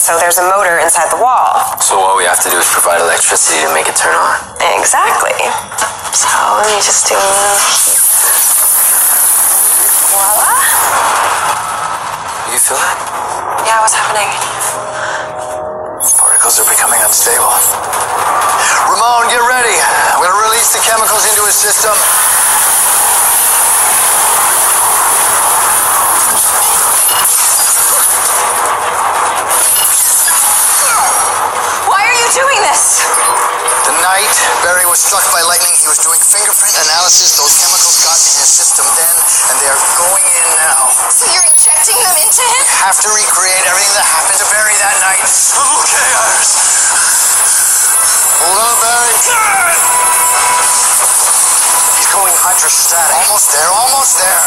so there's a motor inside the wall. So all we have to do is provide electricity to make it turn on. Exactly. So let me just do... Voila. You feel that? Yeah, what's happening? Particles are becoming unstable. Ramon, get ready. I'm going to release the chemicals into his system. Why are you doing this? The night Barry was struck by lightning, he was doing fingerprint analysis. Those chemicals got in his system then, and they are going in now. So you're injecting them into him? Have to recreate everything that happened to Barry that night. I'm okay, Iris. Hold on, Barry. He's going hydrostatic. Almost there, almost there.